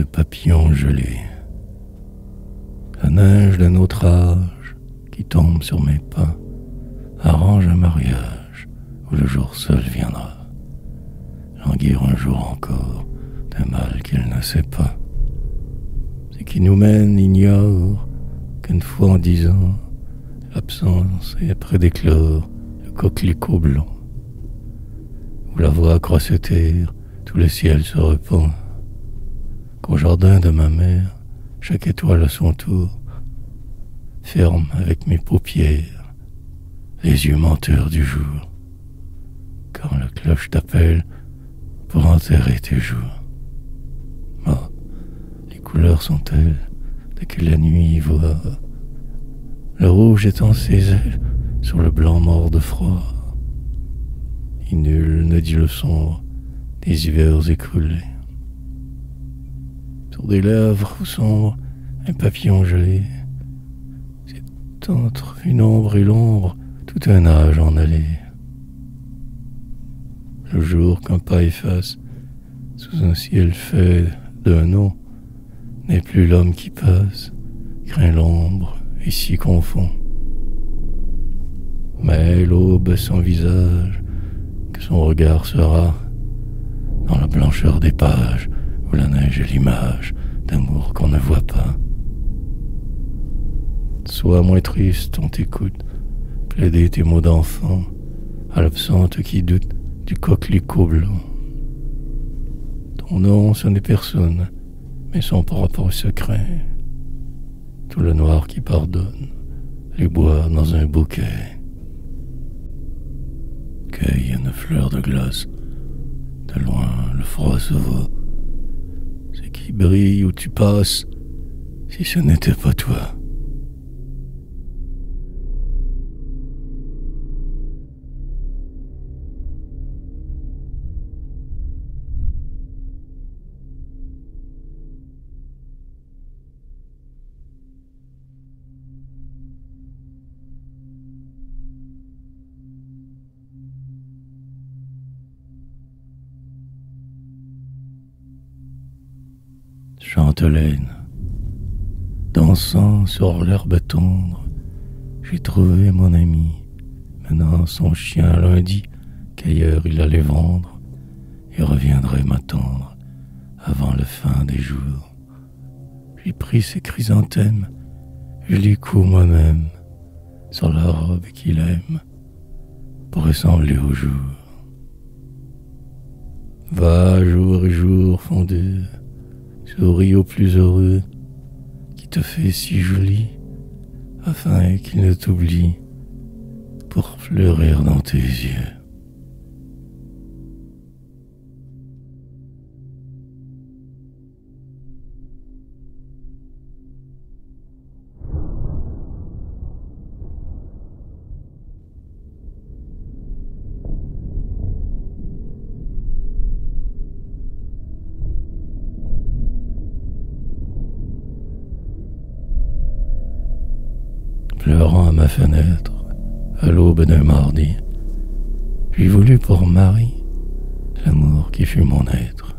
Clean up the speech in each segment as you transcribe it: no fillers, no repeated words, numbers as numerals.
de papillons gelés. La neige d'un autre âge qui tombe sur mes pas arrange un mariage où le jour seul viendra languir un jour encore d'un mal qu'il ne sait pas. Ce qui nous mène ignore qu'une fois en 10 ans l'absence est près d'éclore le coquelicot blanc, où la voix croit se taire, tout le ciel se repent, qu'au jardin de ma mère chaque étoile à son tour ferme avec mes paupières les yeux menteurs du jour, quand la cloche t'appelle pour enterrer tes jours. Ah, les couleurs sont telles dès que la nuit va, le rouge étend ses ailes sur le blanc mort de froid, et nul ne dit le sombre des hivers écoulés. Sur des lèvres sombres, un papillon gelé, c'est entre une ombre et l'ombre tout un âge en allée. Le jour qu'un pas efface sous un ciel fait d'un nom n'est plus l'homme qui passe, craint l'ombre et s'y confond. Mais l'aube sans visage, que son regard sera dans la blancheur des pages où la neige est l'image d'amour qu'on ne voit pas. Sois moins triste, on t'écoute plaider tes mots d'enfant à l'absente qui doute du coquelicot blanc. Ton nom, ce n'est personne, mais son propre secret. Tout le noir qui pardonne les bois dans un bouquet. Cueille une fleur de glace, de loin le froid se va. Ce qui brille où tu passes, si ce n'était pas toi. Chantelaine, dansant sur l'herbe tendre, j'ai trouvé mon ami, menant son chien lundi qu'ailleurs il allait vendre, et reviendrait m'attendre avant la fin des jours. J'ai pris ses chrysanthèmes, je les couds moi-même sur la robe qu'il aime, pour ressembler au jour. Va jour et jour fondue, souris au plus heureux qui te fait si joli, afin qu'il ne t'oublie pour fleurir dans tes yeux. Pleurant à ma fenêtre, à l'aube d'un mardi, j'ai voulu pour mari l'amour qui fut mon être,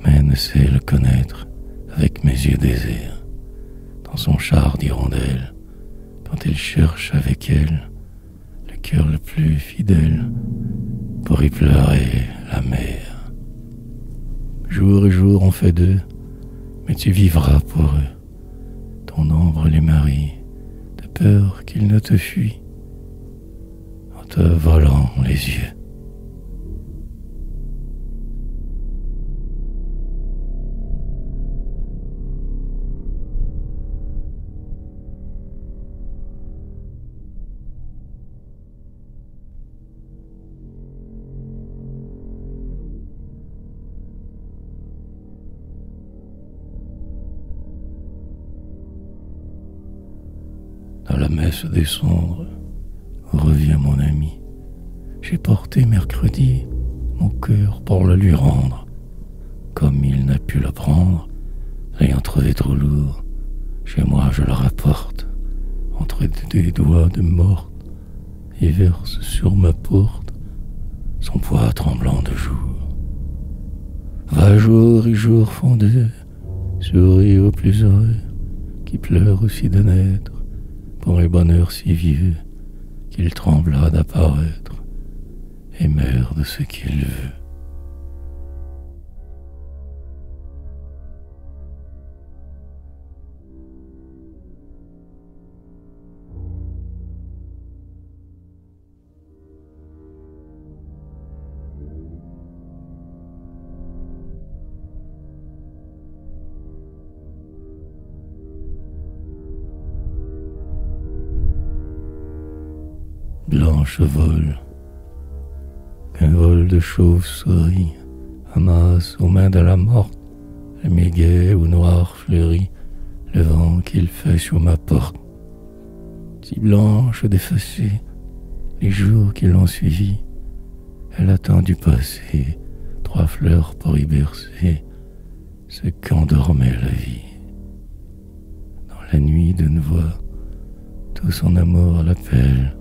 mais ne sais le connaître avec mes yeux désirs, dans son char d'hirondelle, quand il cherche avec elle le cœur le plus fidèle pour y pleurer la mer. Jour et jour on fait deux, mais tu vivras pour eux, ton ombre les marie, peur qu'il ne te fuit en te volant les yeux. Dans la messe des cendres, revient mon ami. J'ai porté mercredi mon cœur pour le lui rendre. Comme il n'a pu le prendre, l'ayant trouvé trop lourd, chez moi je le rapporte, entre des doigts de morte, et verse sur ma porte son poids tremblant de jour. Va jour et jour fondeux, Souris au plus heureux, qui pleure aussi de naître, pour un bonheur si vieux, qu'il trembla d'apparaître, et meurt de ce qu'il veut. Blanche vol, qu'un vol de chauve-souris amasse aux mains de la morte le méguet ou noir fleuri, le vent qu'il fait sur ma porte. Si blanche d'effacer les jours qui l'ont suivi, elle attend du passé 3 fleurs pour y bercer ce qu'endormait la vie. Dans la nuit d'une voix, tout son amour l'appelle,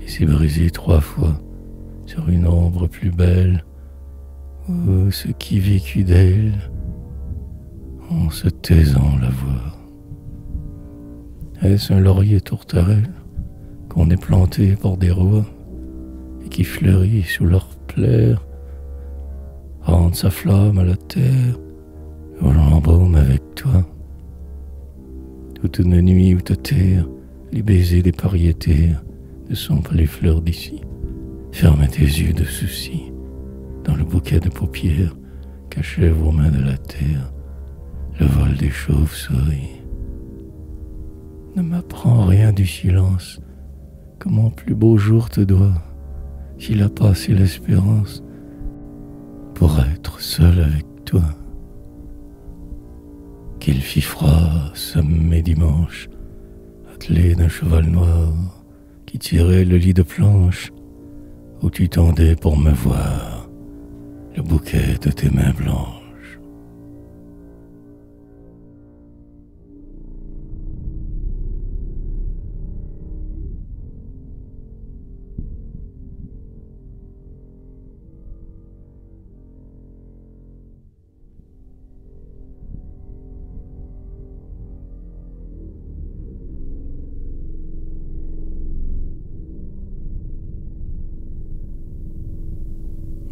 et s'est brisé 3 fois sur une ombre plus belle. Oh, ce qui vécut d'elle, en se taisant la voix. Est-ce un laurier tourterelle qu'on est planté pour des rois et qui fleurit sous leur plaire, rende sa flamme à la terre, ou l'embaume avec toi? Toute une nuit où te terre, les baisers des pariétaires ne sont pas les fleurs d'ici. Ferme tes yeux de soucis dans le bouquet de paupières qu'achève aux mains de la terre le vol des chauves-souris. Ne m'apprends rien du silence, que mon plus beau jour te doit, s'il a passé l'espérance pour être seul avec toi. Qu'il fit froid samedi dimanche, attelé d'un cheval noir qui tirait le lit de planche où tu tendais pour me voir le bouquet de tes mains blanches.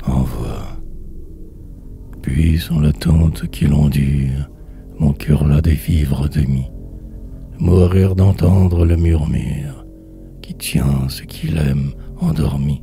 Envoie. Puis sans l'attente qui l'endure, mon cœur là des vivres demi, mourir d'entendre le murmure qui tient ce qu'il aime endormi.